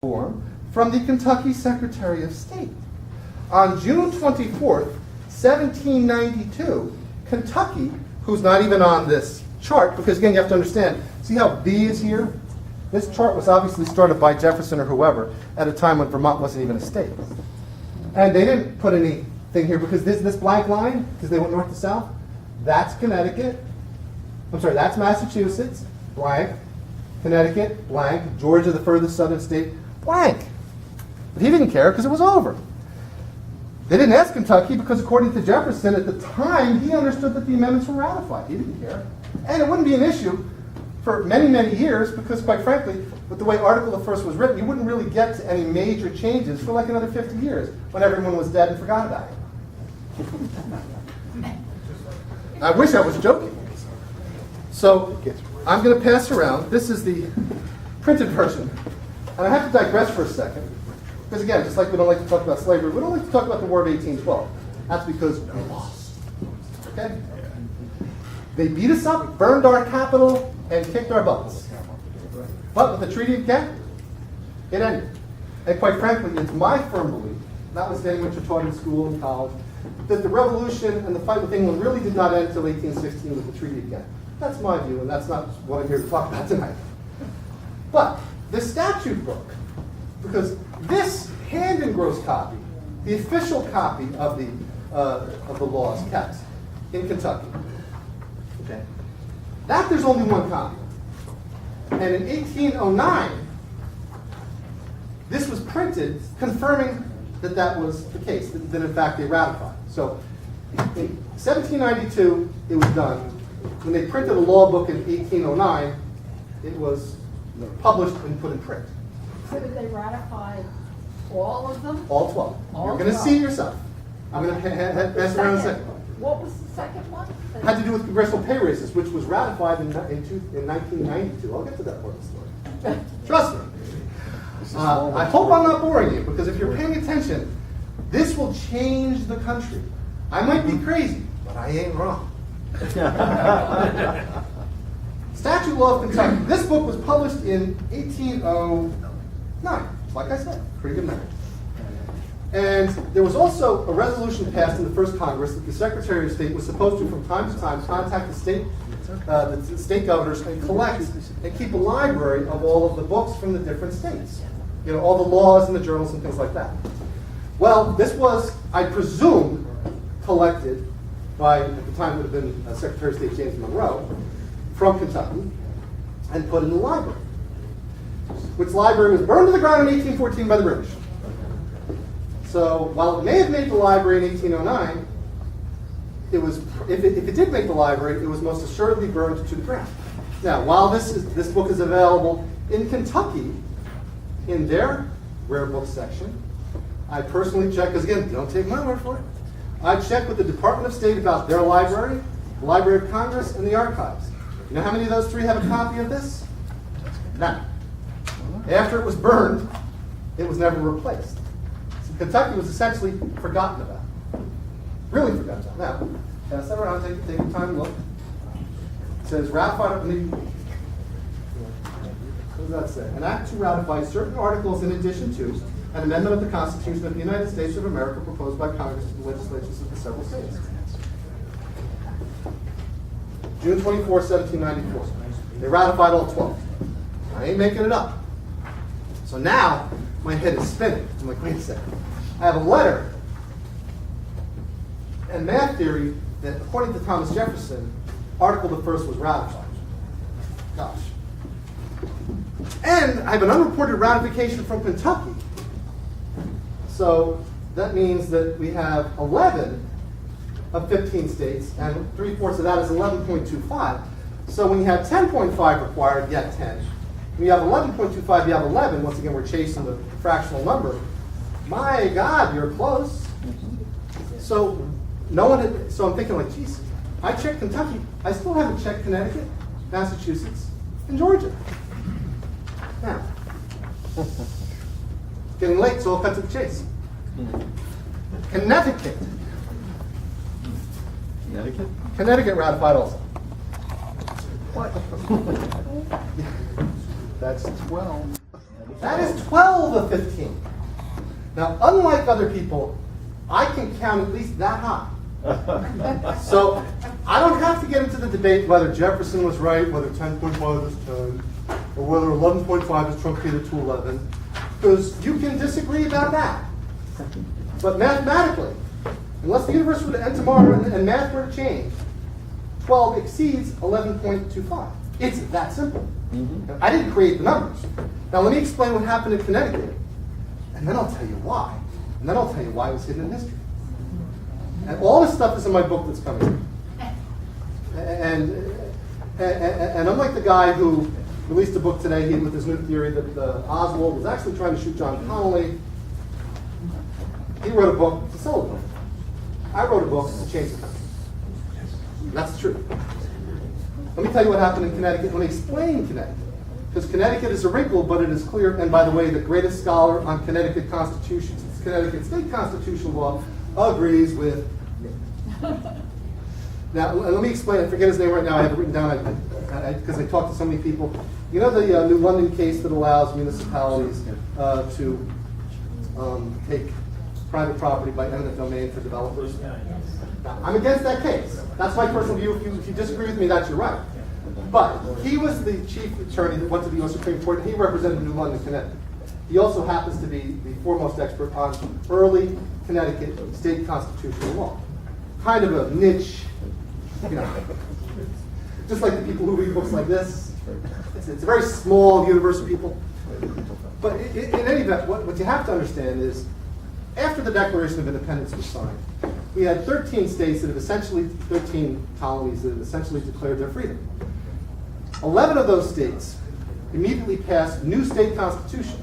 form from the Kentucky Secretary of State. On June 24th, 1792, Kentucky, who's not even on this chart, because again, you have to understand, see how B is here? This chart was obviously started by Jefferson or whoever at a time when Vermont wasn't even a state. And they didn't put anything here because this blank line, because they went north to south, that's Connecticut. I'm sorry, that's Massachusetts, blank. Connecticut, blank. Georgia, the furthest southern state, blank. But he didn't care because it was over. They didn't ask Kentucky because according to Jefferson, at the time, he understood that the amendments were ratified. He didn't care. And it wouldn't be an issue for many, many years because, quite frankly, with the way Article the First was written, you wouldn't really get to any major changes for like another 50 years when everyone was dead and forgot about it. I wish I was joking. So I'm going to pass around. This is the printed version. And I have to digress for a second. Because again, just like we don't like to talk about slavery, we don't like to talk about the War of 1812. That's because we lost. Okay? They beat us up, burned our capital, and kicked our butts. But with the Treaty of Ghent, it ended. And quite frankly, it's my firm belief, notwithstanding what you're taught in school and college, that the revolution and the fight with England really did not end until 1816 with the Treaty of Ghent. That's my view, and that's not what I'm here to talk about tonight. But the statute book, because this hand-engrossed copy, the official copy of the laws kept in Kentucky, okay, that there's only one copy. And in 1809, this was printed confirming that that was the case, that in fact they ratified. So in 1792, it was done. When they printed a law book in 1809, it was published and put in print. So did they ratify all of them? All 12. You're going to see it yourself. I'm going to pass around in a second. What was the second one? Had to do with congressional pay raises, which was ratified in 1992. I'll get to that part of the story. Trust me. I hope I'm not boring you, because if you're paying attention, this will change the country. I might be crazy, but I ain't wrong. Statute Law of Kentucky. This book was published in 1809. Like I said, pretty good memory. And there was also a resolution passed in the first Congress that the Secretary of State was supposed to, from time to time, contact the state governors and collect and keep a library of all of the books from the different states. You know, all the laws and the journals and things like that. Well, this was, I presume, collected by, at the time it would have been Secretary of State James Monroe, from Kentucky, and put in the library. Which library was burned to the ground in 1814 by the British. So while it may have made the library in 1809, it was, if it did make the library, it was most assuredly burned to the ground. Now, while this book is available in Kentucky, in their rare book section, I personally checked, because again, don't take my word for it. I checked with the Department of State about their library, the Library of Congress, and the archives. You know how many of those three have a copy of this? None. After it was burned, it was never replaced. So Kentucky was essentially forgotten about. Really forgotten about. Now, pass that around, take your time and look. It says ratified, what does that say? An act to ratify certain articles in addition to an amendment of the Constitution of the United States of America proposed by Congress to the legislatures of the several states. June 24, 1794. They ratified all 12. I ain't making it up. So now, my head is spinning. I'm like, wait a second. I have a letter and math theory that, according to Thomas Jefferson, Article the First was ratified. Gosh. And I have an unreported ratification from Kentucky. So that means that we have 11 of 15 states, and 3/4 of that is 11.25. So when you have 10.5 required, you have 10. When you have 11.25, you have 11. Once again, we're chasing the fractional number. My God, you're close. So no one had, so I'm thinking like, geez, I checked Kentucky. I still haven't checked Connecticut, Massachusetts, and Georgia. Now, getting late, so I'll cut to the chase. Connecticut. Connecticut ratified also. What? That's 12. That is 12 of 15. Now, unlike other people, I can count at least that high. So I don't have to get into the debate whether Jefferson was right, whether 10.5 is 10, or whether 11.5 is truncated to 11, because you can disagree about that. But mathematically, unless the universe were to end tomorrow and math were to change, 12 exceeds 11.25. It's that simple. I didn't create the numbers. Now let me explain what happened in Connecticut, and then I'll tell you why. And then I'll tell you why it was hidden in history. And all this stuff is in my book that's coming. And unlike the guy who released a book today with his new theory that Oswald was actually trying to shoot John Connolly, he wrote a book to sell a book. I wrote a book to change the country. And that's the truth. Let me tell you what happened in Connecticut. Let me explain Connecticut. Because Connecticut is a wrinkle, but it is clear. And by the way, the greatest scholar on Connecticut constitutions, Connecticut state constitutional law, agrees with me. Now, let me explain. I forget his name right now. I have it written down because I talked to so many people. You know the New London case that allows municipalities to take private property by eminent domain for developers? Now, I'm against that case. That's my personal view. If you disagree with me, that's your right. But he was the chief attorney that went to the U.S. Supreme Court, and he represented New London, Connecticut. He also happens to be the foremost expert on early Connecticut state constitutional law. Kind of a niche, you know, just like the people who read books like this. It's a very small universe of people. But in any event, what you have to understand is, after the Declaration of Independence was signed, we had 13 states that have essentially, 13 colonies that have essentially declared their freedom. 11 of those states immediately passed new state constitutions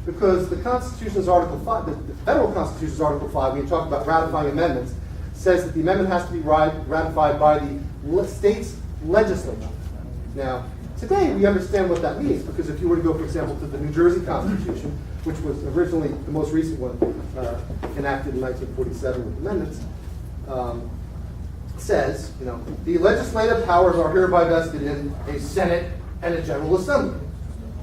because the Constitution's Article 5, the federal Constitution's Article 5, when you talk about ratifying amendments, says that the amendment has to be ratified by the state's legislature. Now, today we understand what that means because if you were to go, for example, to the New Jersey Constitution, which was originally the most recent one, enacted in 1947 with amendments, says, you know, the legislative powers are hereby vested in a Senate and a General Assembly.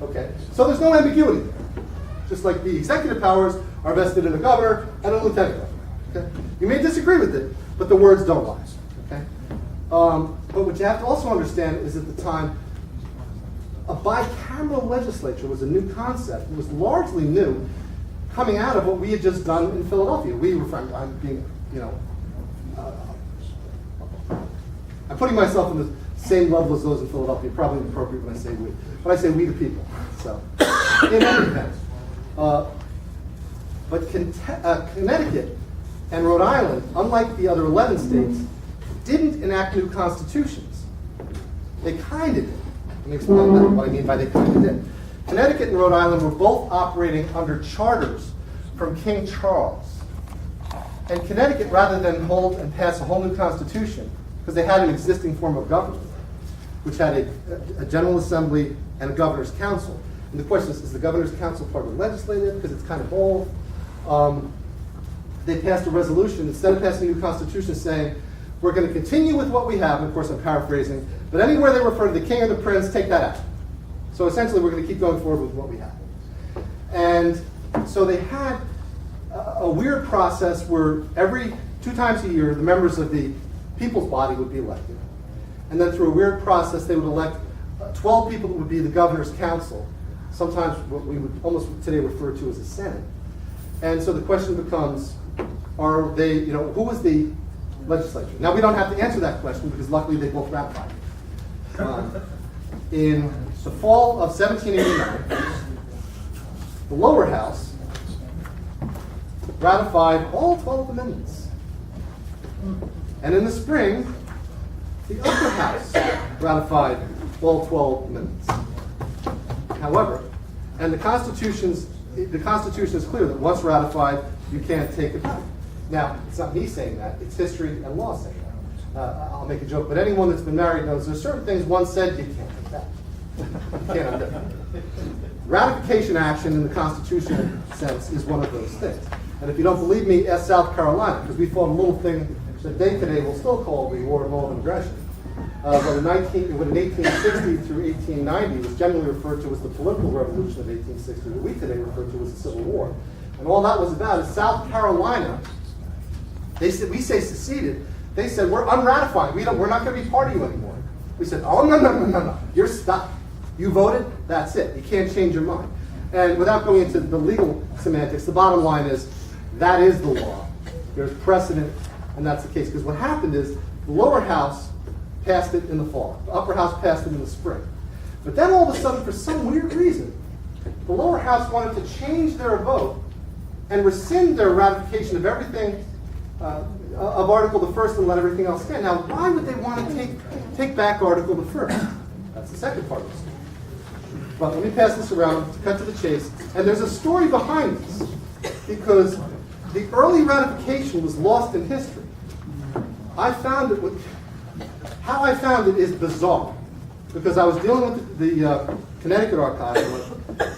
Okay, so there's no ambiguity there. Just like the executive powers are vested in a governor and a lieutenant governor. Okay? You may disagree with it, but the words don't lie. Okay? But what you have to also understand is at the time, a bicameral legislature was a new concept. It was largely new, coming out of what we had just done in Philadelphia. We were, I'm being, you know, I'm putting myself in the same level as those in Philadelphia. Probably inappropriate when I say we, but I say we the people. So, in any event, but Connecticut and Rhode Island, unlike the other 11 states, didn't enact new constitutions. They kind of did. Let me explain what I mean by they kind of did. Connecticut and Rhode Island were both operating under charters from King Charles. And Connecticut, rather than hold and pass a whole new constitution, because they had an existing form of government, which had a General Assembly and a Governor's Council. And the question is the Governor's Council part of the legislative? Because it's kind of both. They passed a resolution, instead of passing a new constitution, saying, we're going to continue with what we have, and of course I'm paraphrasing, but anywhere they refer to the king or the prince, take that out. So essentially we're going to keep going forward with what we have. And so they had a weird process where every 2 times a year, the members of the people's body would be elected. And then through a weird process, they would elect 12 people that would be the governor's council, sometimes what we would almost today refer to as a senate. And so the question becomes, are they, you know, who was the legislature? Now we don't have to answer that question because luckily they both ratified it. In the fall of 1789, the lower house ratified all 12 amendments. And in the spring, the upper house ratified all 12 amendments. However, and the Constitution is clear that once ratified, you can't take it back. Now, it's not me saying that, it's history and law saying that. I'll make a joke, but anyone that's been married knows there's certain things once said you can't take back. You can't undo. Ratification action in the constitutional sense is one of those things. And if you don't believe me, ask South Carolina, because we fought a little thing that they today will still call the War of Northern Aggression. But in 1860 through 1890 was generally referred to as the political revolution of 1860, what we today refer to as the Civil War. And all that was about is South Carolina, we say seceded, they said, we're unratifying, we're not going to be part of you anymore. We said, oh, no, you're stuck. You voted, that's it. You can't change your mind. And without going into the legal semantics, the bottom line is, that is the law. There's precedent, and that's the case. Because what happened is, the lower house passed it in the fall. The upper house passed it in the spring. But then all of a sudden, for some weird reason, the lower house wanted to change their vote and rescind their ratification of everything, of Article the First, and let everything else stand. Now, why would they want to take back Article the First? That's the second part of the story. But let me pass this around to cut to the chase. And there's a story behind this, because the early ratification was lost in history. How I found it is bizarre, because I was dealing with the Connecticut archives.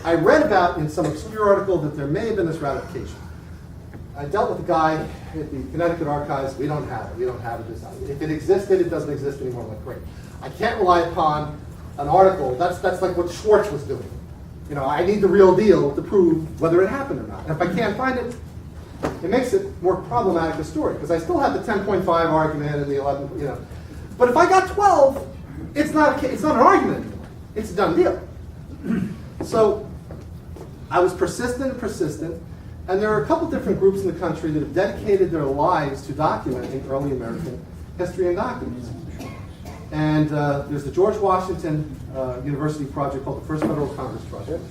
I read about in some obscure article that there may have been this ratification. I dealt with a guy at the Connecticut archives. We don't have it. If it existed, it doesn't exist anymore. I'm like, great. I can't rely upon an article. That's like what Schwartz was doing. You know, I need the real deal to prove whether it happened or not. And if I can't find it, it makes it more problematic a story, because I still have the 10.5 argument and the 11, you know. But if I got 12, it's not an argument anymore. It's a done deal. So I was persistent, and there are a couple different groups in the country that have dedicated their lives to documenting early American history and documents. And there's the George Washington University project called the First Federal Congress Project.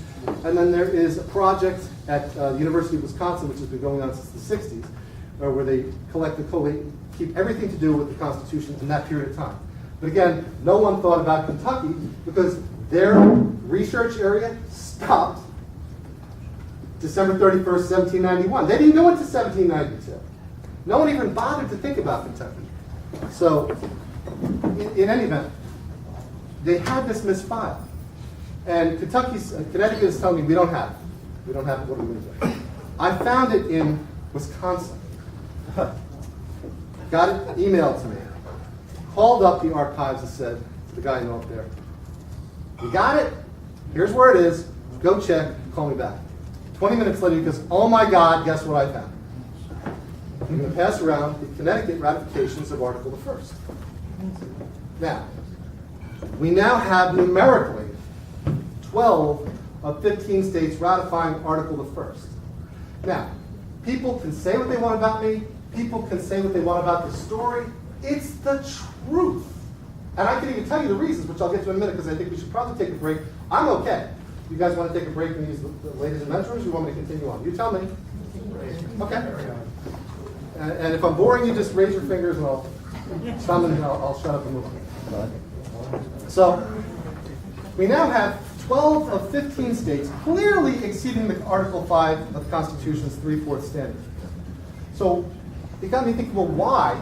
And then there is a project at the University of Wisconsin, which has been going on since the 60s, where they collect and collate, keep everything to do with the Constitution in that period of time. But again, no one thought about Kentucky, because their research area stopped December 31st, 1791. They didn't go into 1792. No one even bothered to think about Kentucky. So, in any event, they had this misfiled. And Connecticut is telling me, we don't have it. We don't have it, what are we going to do? I found it in Wisconsin. Got it emailed to me. Called up the archives and said to the guy I know up there, you got it? Here's where it is. Go check, call me back. 20 minutes later, he goes, oh my God, guess what I found? I'm going to pass around the Connecticut ratifications of Article the First. Now, we now have numerically 12 of 15 states ratifying Article the First. Now, people can say what they want about me. People can say what they want about the story. It's the truth. And I can even tell you the reasons, which I'll get to in a minute, because I think we should probably take a break. I'm okay. You guys want to take a break and use the ladies and mentors, or you want me to continue on? You tell me. Okay. And if I'm boring you, just raise your fingers and I'll shut up and move on. So, we now have 12 of 15 states clearly exceeding the Article 5 of the Constitution's 3/4 standard. So, it got me thinking, well, why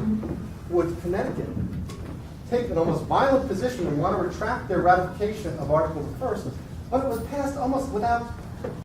would Connecticut take an almost violent position and want to retract their ratification of Article the First when it was passed almost without